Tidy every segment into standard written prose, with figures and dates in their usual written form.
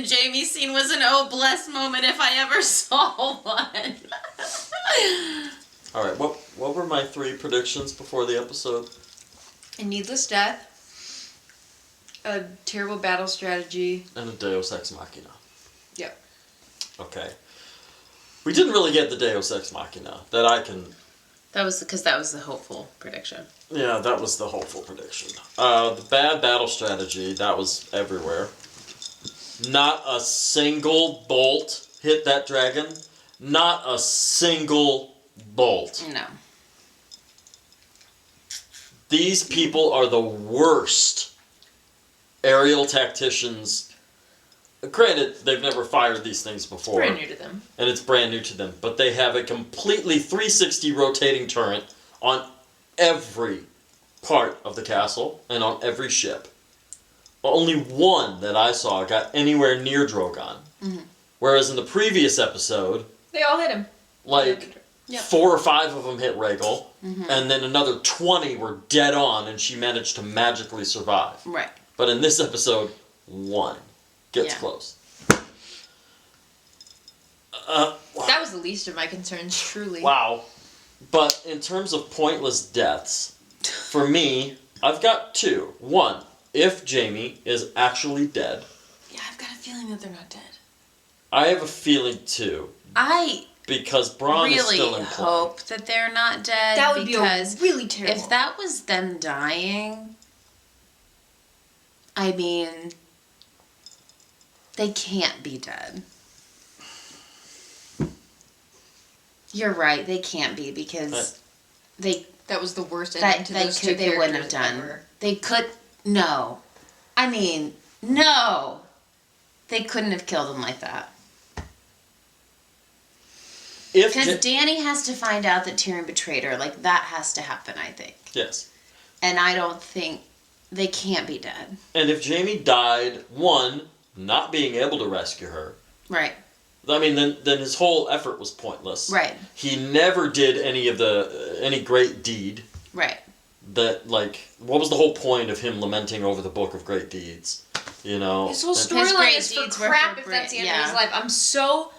and Jamie scene was an oh bless moment if I ever saw one. Alright, what were my 3 predictions before the episode? A needless death, a terrible battle strategy, and a Deus Ex Machina. Yep. Okay. We didn't really get the Deus Ex Machina that I can... That was the hopeful prediction. Yeah, that was the hopeful prediction. The bad battle strategy, that was everywhere. Not a single bolt hit that dragon. Not a single bolt. No. These people are the worst aerial tacticians. Granted, they've never fired these things before. Brand new to them. And it's brand new to them. But they have a completely 360 rotating turret on every part of the castle and on every ship. Only one that I saw got anywhere near Drogon. Mm-hmm. Whereas in the previous episode... They all hit him. Like, 4 or 5 of them hit Rhaegal. Mm-hmm. And then another 20 were dead on and she managed to magically survive. Right. But in this episode, 1 gets close. That was the least of my concerns, truly. Wow. But in terms of pointless deaths, for me, I've got 2. 1, if Jaime is actually dead. Yeah, I've got a feeling that they're not dead. I have a feeling too. Because Bronn is still in play. Really hope that they're not dead. That would be really terrible. If that was them dying, I mean, they can't be dead. You're right, they can't be because that was the worst ending to those 2 they wouldn't have done. Ever. They could no. I mean, no. They couldn't have killed him like that. Because Dany has to find out that Tyrion betrayed her. Like, that has to happen, I think. Yes. And I don't think... They can't be dead. And if Jaime died, 1, not being able to rescue her... Right. I mean, then his whole effort was pointless. Right. He never did any great deed. Right. That, like... What was the whole point of him lamenting over the Book of Great Deeds? You know? His whole storyline is for crap if that's the end of his life. I'm so...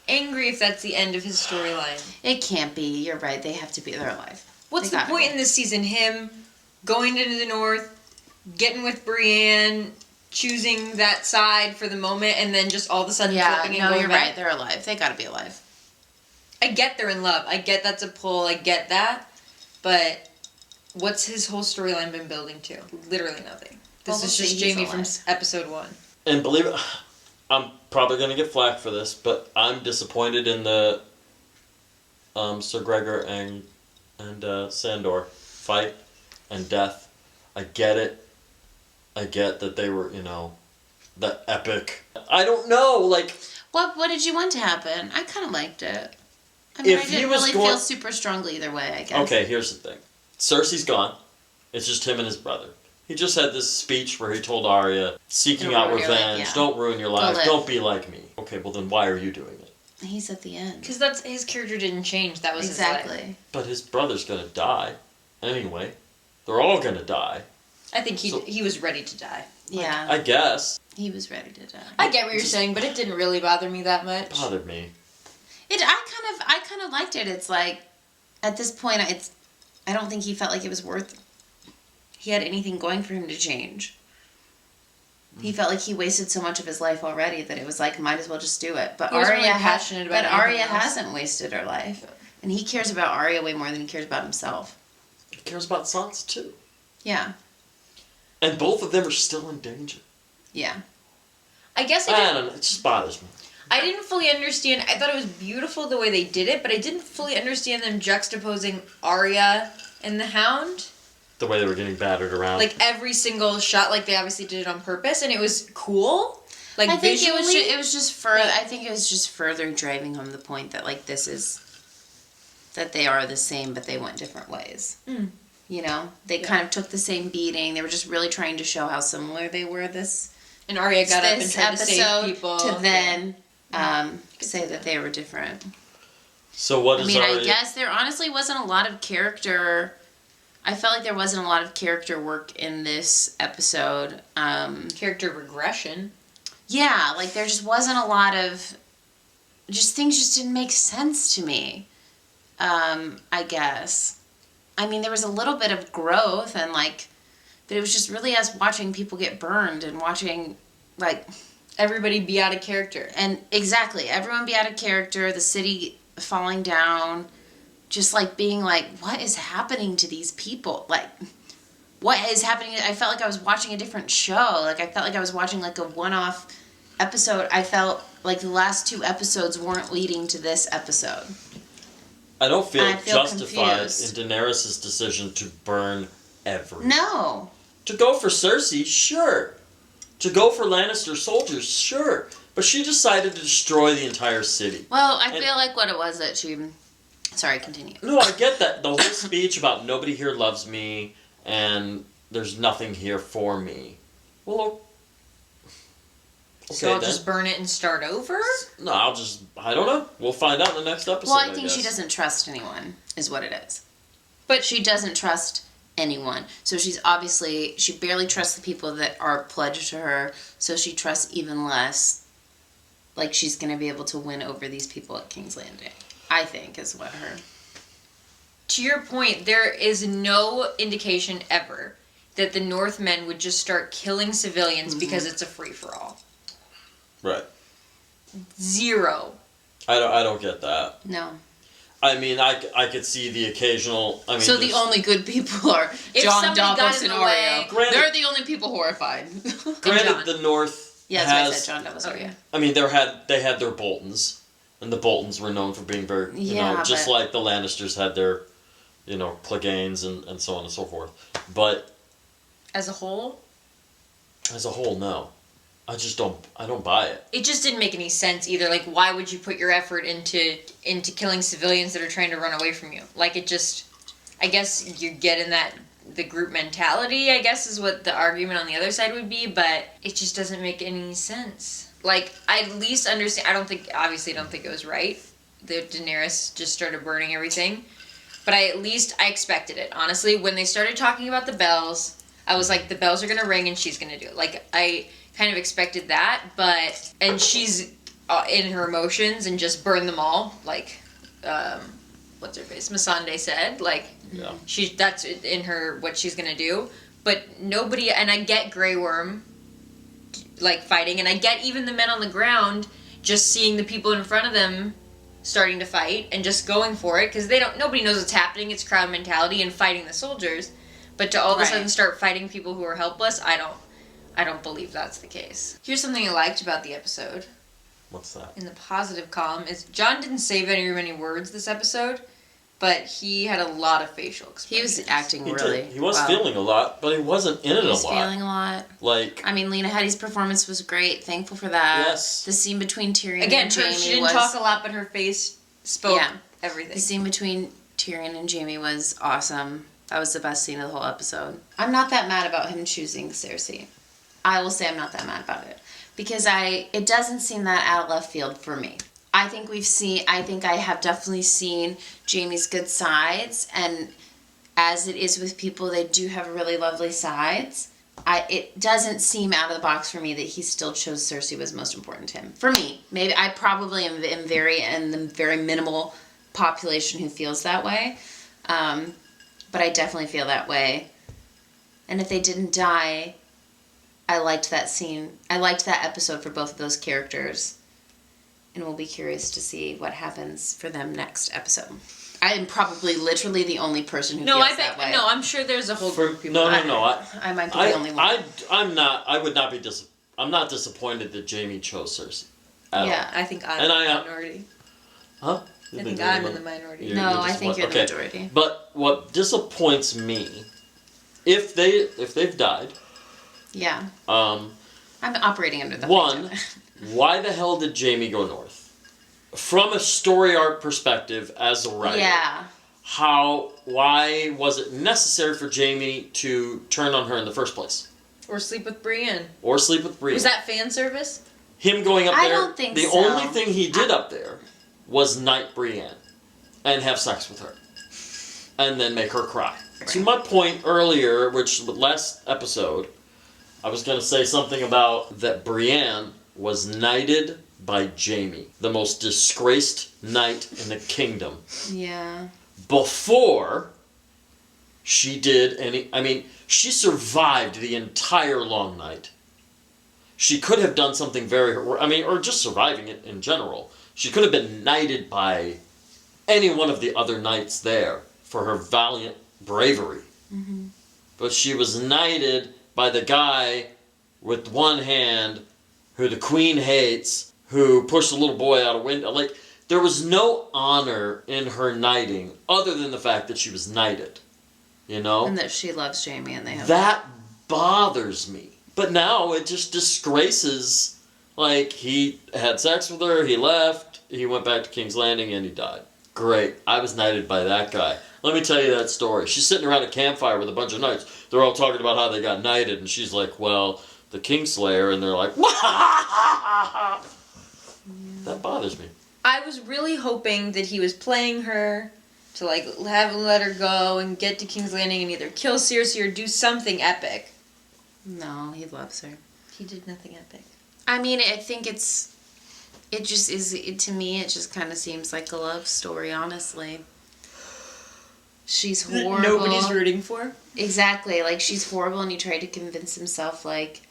angry if that's the end of his storyline. It can't be. You're right. They have to be their life. What's the point in this season? Him going into the north, getting with Brienne, choosing that side for the moment, and then just all of a sudden flipping and going you're back. right. They're alive. They gotta be alive. I get they're in love. I get that's a pull. I get that. But what's his whole storyline been building to? Literally nothing. This is just Jaime from episode 1. And believe it... I'm probably going to get flack for this, but I'm disappointed in the Sir Gregor and Sandor fight and death. I get it. I get that they were, the epic. I don't know, like... What did you want to happen? I kind of liked it. I mean, I didn't really feel super strongly either way, I guess. Okay, here's the thing. Cersei's gone. It's just him and his brother. He just had this speech where he told Arya, seeking out revenge, don't ruin your life, don't be like me. Okay, well then why are you doing it? He's at the end. Because that's his character didn't change. That was his life. But his brother's gonna die. Anyway. They're all gonna die. I think he was ready to die. Yeah. I guess. He was ready to die. I get what you're saying, but it didn't really bother me that much. It bothered me. I kind of liked it. It's like, at this point, I don't think he felt like it was worth... He had anything going for him to change. He felt like he wasted so much of his life already that it was like, might as well just do it. But Arya hasn't wasted her life. And he cares about Arya way more than he cares about himself. He cares about Sansa too. Yeah. And both of them are still in danger. Yeah. I guess I don't know. It just bothers me. I didn't fully understand. I thought it was beautiful the way they did it, but I didn't fully understand them juxtaposing Arya and the Hound. The way they were getting battered around. Like, every single shot, like, they obviously did it on purpose, and it was cool. Like, I think visually. it was just further... I think it was just further driving home the point that, like, this is... That they are the same, but they went different ways. Mm. You know? They kind of took the same beating. They were just really trying to show how similar they were this... And Arya got up and tried to save people. To then say that they were different. So what is Arya... I guess there honestly wasn't a lot of character... I felt like there wasn't a lot of character work in this episode. Character regression. Yeah, like there just wasn't a lot of, just things just didn't make sense to me. I guess. I mean, there was a little bit of growth and like, but it was just really us watching people get burned and watching like everybody be out of character. And exactly, everyone be out of character, the city falling down, just like being like, what is happening to these people? Like, what is happening? I felt like I was watching a different show. Like, I felt like I was watching like a one-off episode. I felt like the last 2 episodes weren't leading to this episode. I don't feel, justified confused. in Daenerys' decision to burn everyone. No. To go for Cersei, sure. To go for Lannister soldiers, sure. But she decided to destroy the entire city. Well, I feel like what it was that she... Sorry, continue. No, I get that. The whole speech about nobody here loves me and there's nothing here for me. Well, okay, so I'll then. just burn it and start over? No, I don't know. We'll find out in the next episode. Well, I think she doesn't trust anyone, is what it is. But she doesn't trust anyone. So she barely trusts the people that are pledged to her, so she trusts even less, like she's going to be able to win over these people at King's Landing, I think, is what her... To your point, there is no indication ever that the Northmen would just start killing civilians because it's a free-for-all. Right. 0. I don't get that. No. I mean, I could see the occasional... I mean, so the only good people are John, Davos, and Arya. They're the only people horrified. Granted, the North that's has... what I said, John Davos, Arya. I mean, they had their Boltons, and the Boltons were known for being very... just like the Lannisters had their, Cleganes and so on and so forth. But... As a whole? As a whole, no. I don't buy it. It just didn't make any sense either. Like, why would you put your effort into killing civilians that are trying to run away from you? Like, it just... I guess you're getting the group mentality, I guess, is what the argument on the other side would be, but it just doesn't make any sense. Like, I at least understand... Obviously, I don't think it was right that Daenerys just started burning everything. But I expected it, honestly. When they started talking about the bells, I was like, the bells are going to ring and she's going to do it. Like, I kind of expected that, and she's in her emotions and just burn them all, like, what's her face? Missandei said, like, yeah. That's in her, what she's going to do. But nobody, and I get Grey Worm, like, fighting, and I get even the men on the ground just seeing the people in front of them starting to fight and just going for it, because nobody knows what's happening. It's crowd mentality and fighting the soldiers. But to all of a sudden start fighting people who are helpless, I don't believe that's the case. Here's something I liked about the episode. What's that? In the positive column is John didn't say very many words this episode, but he had a lot of facial expressions. He was acting really He was feeling a lot, but he wasn't in it a lot. He was feeling a lot. Like... I mean, Lena Headey's performance was great. Thankful for that. Yes. The scene between Tyrion and Jaime she didn't talk a lot, but her face spoke everything. The scene between Tyrion and Jaime was awesome. That was the best scene of the whole episode. I'm not that mad about him choosing Cersei. I will say I'm not that mad about it. Because it doesn't seem that out of left field for me. I think I have definitely seen Jaime's good sides, and as it is with people, they do have really lovely sides. It doesn't seem out of the box for me that he still chose Cersei was most important to him. For me, maybe I probably am the very minimal population who feels that way. But I definitely feel that way. And if they didn't die, I liked that scene. I liked that episode for both of those characters. And we'll be curious to see what happens for them next episode. I am probably literally the only person who feels that way. No, I'm sure there's a whole group of people. I might be the only one. I'm not disappointed that Jaime chose Cersei. I think I'm in the minority. Huh? I think I'm in the minority. No, I think you're the majority. But what disappoints me, if they've died... Yeah. I'm operating under the... One, why the hell did Jaime go north? From a story arc perspective, as a writer... Yeah. Why was it necessary for Jaime to turn on her in the first place? Or sleep with Brienne. Was that fan service? Him going up there... I don't think the only thing he did up there was knight Brienne and have sex with her. And then make her cry. Right. To my point earlier, last episode, I was going to say something about that Brienne was knighted by Jaime, the most disgraced knight in the kingdom. Yeah. Before she did any... I mean, she survived the entire long night. She could have done something very... or just surviving it in general. She could have been knighted by any one of the other knights there for her valiant bravery. Mm-hmm. But she was knighted by the guy with one hand who the queen hates, who pushed a little boy out a window. Like, there was no honor in her knighting other than the fact that she was knighted. You know? And that she loves Jaime and they have... That bothers me. But now it just disgraces, like, he had sex with her, he left, he went back to King's Landing, and he died. Great. I was knighted by that guy. Let me tell you that story. She's sitting around a campfire with a bunch of knights. They're all talking about how they got knighted, and she's like, well, the Kingslayer, and they're like, that bothers me. I was really hoping that he was playing her to, like, let her go and get to King's Landing and either kill Cersei or do something epic. No, he loves her. He did nothing epic. I mean, I think it just is, to me, it just kind of seems like a love story, honestly. She's horrible. Nobody's rooting for. Exactly. Like, she's horrible, and he tried to convince himself, like,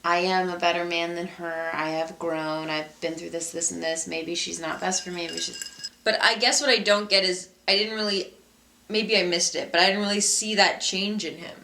I am a better man than her. I have grown. I've been through this, this, and this. Maybe she's not best for me. Maybe she's... But I guess what I don't get is, I didn't really... Maybe I missed it, but I didn't really see that change in him.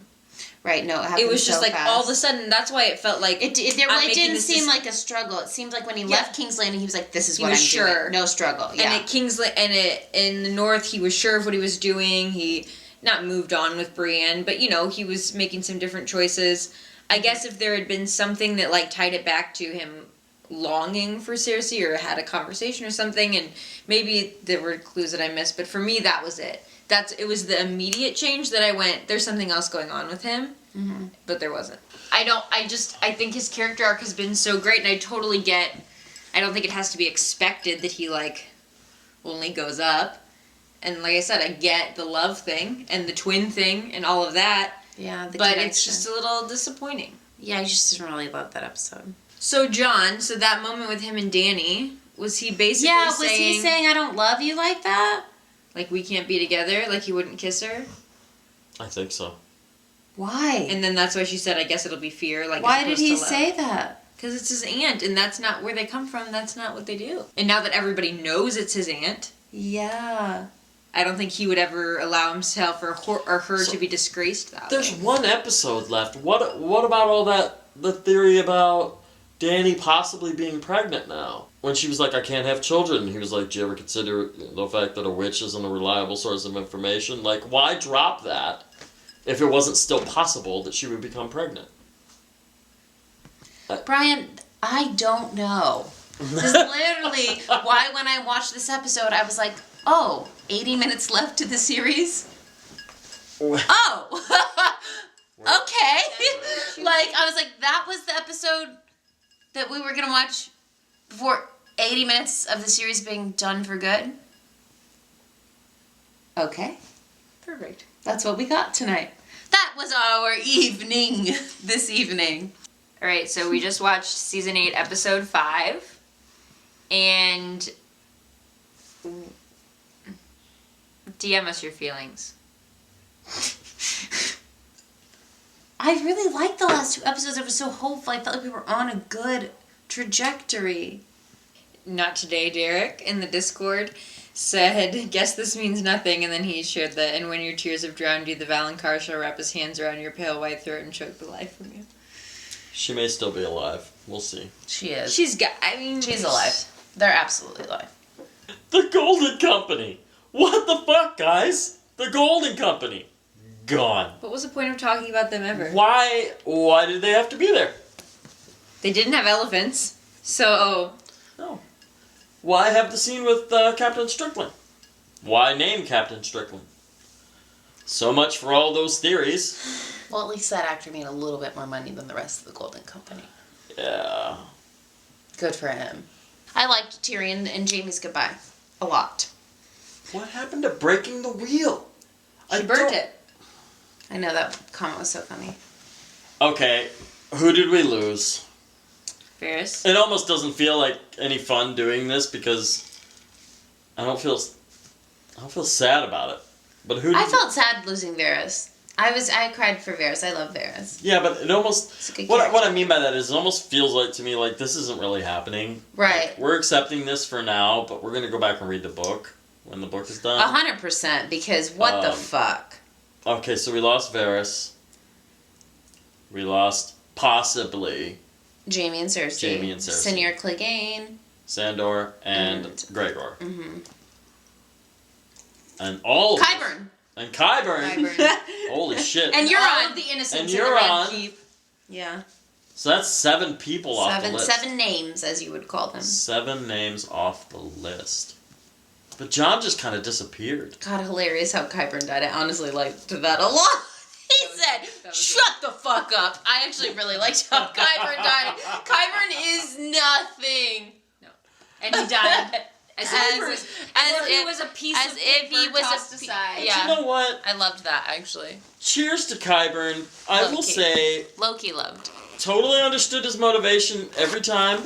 Right, no, it happened It was just so like fast. All of a sudden, that's why it felt like... It didn't seem like a struggle. It seemed like when he left King's Landing, he was like, this is what I'm doing. No struggle, yeah. And in the North, he was sure of what he was doing. He not moved on with Brienne, but, you know, he was making some different choices. I guess if there had been something that, like, tied it back to him longing for Cersei or had a conversation or something, and maybe there were clues that I missed, but for me, that was it. It was the immediate change that I went, there's something else going on with him, but there wasn't. I think his character arc has been so great, and I totally get, I don't think it has to be expected that he, like, only goes up. And like I said, I get the love thing, and the twin thing, and all of that. Yeah, but connection. It's just a little disappointing. Yeah, I just didn't really love that episode. So John, that moment with him and Dany, was he basically saying... Yeah, was he saying, I don't love you like that? Like, we can't be together? Like, he wouldn't kiss her? I think so. Why? And then that's why she said, I guess it'll be fear. Like, why did he say that? Because it's his aunt, and that's not where they come from. That's not what they do. And now that everybody knows it's his aunt... Yeah. I don't think he would ever allow himself or her to be disgraced that way. There's one episode left. What about all that, the theory about Dany possibly being pregnant now? When she was like, I can't have children, he was like, do you ever consider the fact that a witch isn't a reliable source of information? Like, why drop that if it wasn't still possible that she would become pregnant? Brian, I don't know. This is literally why when I watched this episode, I was like, oh, 80 minutes left to the series? Oh! Okay. Like, I was like, that was the episode that we were going to watch before 80 minutes of the series being done for good? Okay. Perfect. That's what we got tonight. That was our evening this evening. Alright, so we just watched Season 8, Episode 5. And... DM us your feelings. I really liked the last two episodes. I was so hopeful. I felt like we were on a good trajectory. Not today, Derek, in the Discord, said, guess this means nothing, and then he shared that, and when your tears have drowned you, the Valonqar shall wrap his hands around your pale white throat and choke the life from you. She may still be alive. We'll see. She is. She's alive. They're absolutely alive. The Golden Company! What the fuck, guys? The Golden Company! Gone. What was the point of talking about them ever? Why did they have to be there? They didn't have elephants, so... No. Why have the scene with Captain Strickland? Why name Captain Strickland? So much for all those theories. Well, at least that actor made a little bit more money than the rest of the Golden Company. Yeah. Good for him. I liked Tyrion and Jaime's goodbye a lot. What happened to breaking the wheel? She burnt it. I know, that comment was so funny. Okay, who did we lose? Varys. It almost doesn't feel like any fun doing this because I don't feel sad about it. But who? I felt sad losing Varys. I cried for Varys. I love Varys. Yeah, but it almost. It's a good What character. I mean by that is, it almost feels like to me like this isn't really happening. Right. Like, we're accepting this for now, but we're gonna go back and read the book when the book is done. 100%. Because what the fuck? Okay, so we lost Varys. We lost possibly Jaime and Cersei. Senor Clegane. Sandor and And- Gregor. Mm-hmm. And all of Qyburn. And Qyburn. Qyburn. Holy shit. And you're All on of the innocents And in you're the Red on. Keep. Yeah. So that's 7 people off the list. 7 names, as you would call them. 7 names off the list. But John just kind of disappeared. God, hilarious how Qyburn died. I honestly liked that a lot. He said, that was shut the fuck up. I actually really liked how Qyburn died. Qyburn is nothing. And he died as As if he was a piece as of if he paper was tossed a aside. yeah. You know what? I loved that, actually. Cheers to Qyburn. I will Low-key. say, Loki loved. totally understood his motivation every time.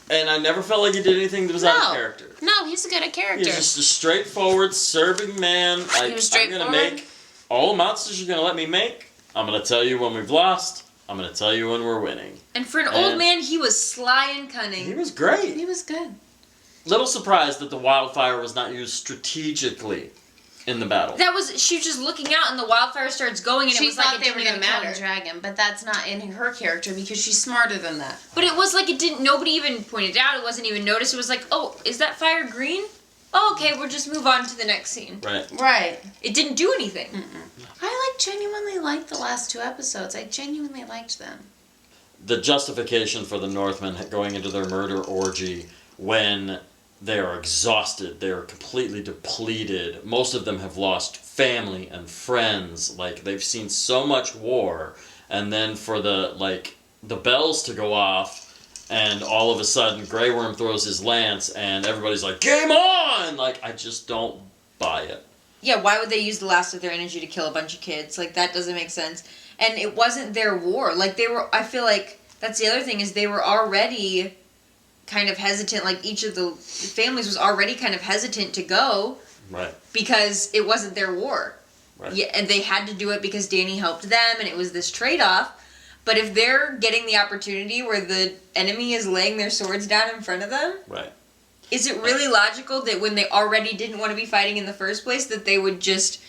And I never felt like he did anything that was out of character. No, he's a good at character. He's just a straightforward, serving man. He was I'm going to straightforward. make all the monsters you're going to let me make. I'm going to tell you when we've lost. I'm going to tell you when we're winning. And for an old man, he was sly and cunning. He was great. He was good. Little surprised that the wildfire was not used strategically in the battle. She was just looking out, and the wildfire starts going, and She it was thought like they it were didn't going to even kill matter. the dragon, but that's not in her character because she's smarter than that. But it was like it didn't. Nobody even pointed out. It wasn't even noticed. It was like, oh, is that fire green? Oh, okay. We'll just move on to the next scene. Right. Right. It didn't do anything. I genuinely liked the last 2 episodes. I genuinely liked them. The justification for the Northmen going into their murder orgy when they are exhausted, they are completely depleted. Most of them have lost family and friends. Like, they've seen so much war. And then for the bells to go off, and all of a sudden Grey Worm throws his lance, and everybody's like, game on! Like, I just don't buy it. Yeah, why would they use the last of their energy to kill a bunch of kids? Like, that doesn't make sense. And it wasn't their war. Like, I feel like that's the other thing, is they were already kind of hesitant. Like, each of the families was already kind of hesitant to go. Right. Because it wasn't their war. Right. Yeah, and they had to do it because Dany helped them, and it was this trade-off. But if they're getting the opportunity where the enemy is laying their swords down in front of them, Right. is it really logical that when they already didn't want to be fighting in the first place, that they would just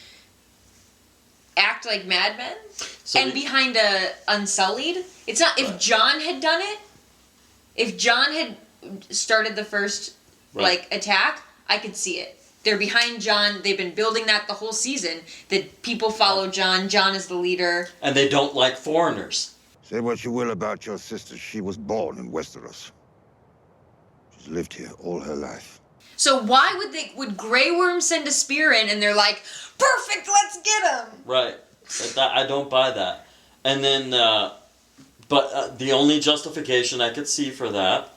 act like madmen? So Behind a Unsullied? It's not, if Jon had done it, if Jon had started the first, attack, I could see it. They're behind Jon. They've been building that the whole season. That people follow Jon. Jon is the leader. And they don't like foreigners. Say what you will about your sister, she was born in Westeros. She's lived here all her life. So why would Grey Worm send a spear in and they're like, perfect, let's get him? Right. I don't buy that. And then, but the only justification I could see for that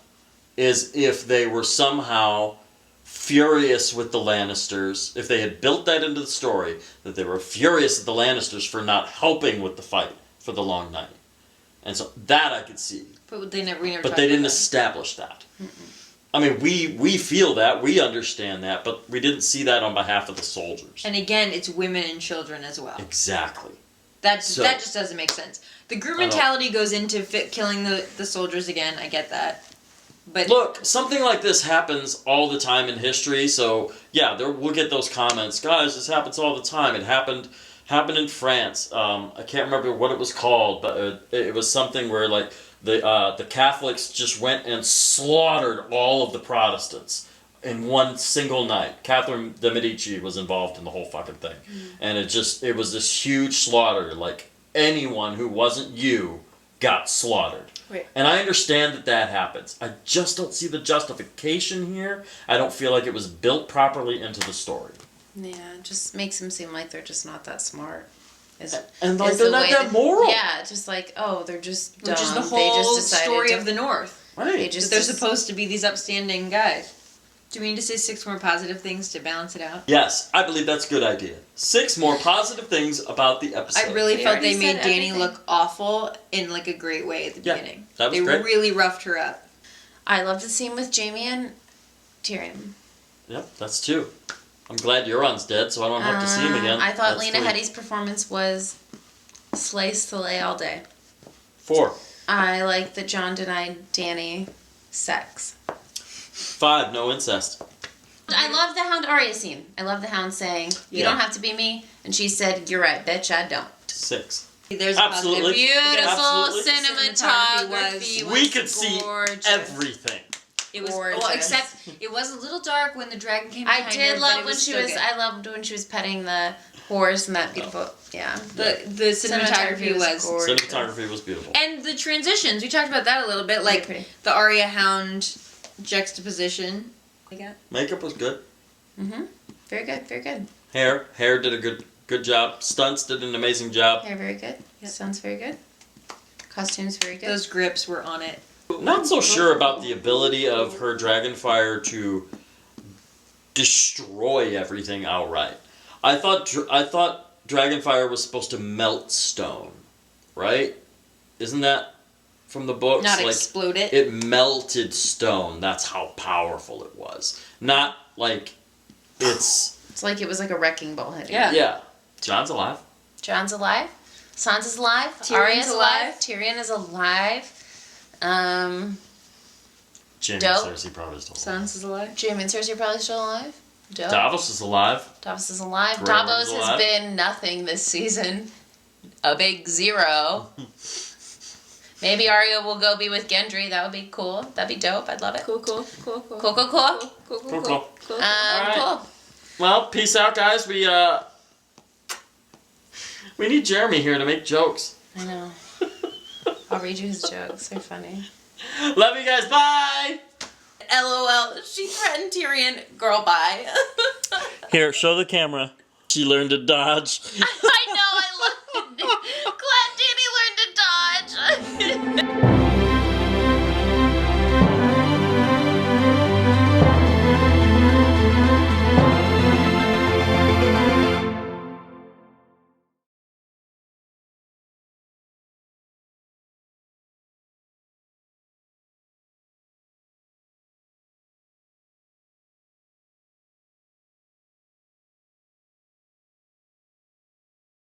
is if they were somehow furious with the Lannisters, if they had built that into the story, that they were furious at the Lannisters for not helping with the fight for the Long Night. And so that I could see. But they never But they didn't establish that. I mean, we feel that, we understand that, but we didn't see that on behalf of the soldiers. And again, it's women and children as well. Exactly. That just doesn't make sense. The group mentality goes into killing the soldiers again. I get that. But look, something like this happens all the time in history, so yeah, we'll get those comments. Guys, this happens all the time. It happened in France. I can't remember what it was called, but it was something where like the Catholics just went and slaughtered all of the Protestants in one single night. Catherine de Medici was involved in the whole fucking thing. And it was this huge slaughter. Like, anyone who wasn't you got slaughtered. Right. And I understand that happens. I just don't see the justification here. I don't feel like it was built properly into the story. Yeah, it just makes them seem like they're just not that smart. And like they're not that moral. Yeah, just like, oh, they're just dumb. Which is the They just whole decided story to- of the North. Right. They just They're supposed to be these upstanding guys. Do we need to say 6 more positive things to balance it out? Yes, I believe that's a good idea. 6 more positive things about the episode. I really We felt already they made said Dany everything. look awful in like a great way at the beginning. that was they great. really roughed her up. I loved the scene with Jaime and Tyrion. Yep, that's 2. I'm glad Euron's dead, so I don't have to see him again. I thought That's Lena 3. Headey's performance was slay all day. 4. I like that Jon denied Dany sex. 5. No incest. I love the Hound Arya scene. I love the Hound saying, "You Yeah. don't have to be me," and she said, "You're right, bitch, I don't." 6. There's Absolutely. a positive. Beautiful Absolutely. cinematography. Was We could see gorgeous. everything. It was Gorgeous. well, except it was a little dark when the dragon came I behind did her, love but it when she still was. good. I loved when she was petting the horse and that beautiful. Yeah. The cinematography was gorgeous. Cinematography was beautiful. and the transitions. We talked about that a little bit, Very like pretty. the Arya Hound juxtaposition. Makeup was good. Very good. Very good. Hair did a good job. Stunts did an amazing job. Hair very good. Sounds very good. Costumes very good. Those grips were on it. Not so sure about the ability of her dragonfire to destroy everything outright. I thought dragonfire was supposed to melt stone, right? Isn't that from the books? Not like, explode it. It melted stone. That's how powerful it was. Not like it's It's like it was like a wrecking ball hitting. Yeah. yeah. John's alive. Jon's alive. Sansa's alive. Tyrion's Arya's alive. alive. Tyrion is alive. Jaime Dope. and Cersei probably still alive. Sansa's alive. Jaime and Cersei are probably still alive. Dope. Davos is alive. Davos is alive. Grey Davos Worm's has alive. been nothing this season. A big 0. Maybe Arya will go be with Gendry. That would be cool. That'd be dope. I'd love it. Cool. Cool. Cool. Alright. Cool. Well, peace out, guys. We need Jeremy here to make jokes. I know. I'll read you his jokes. They're funny. Love you guys. Bye. LOL. She threatened Tyrion. Girl, bye. Here, show the camera. She learned to dodge. I know.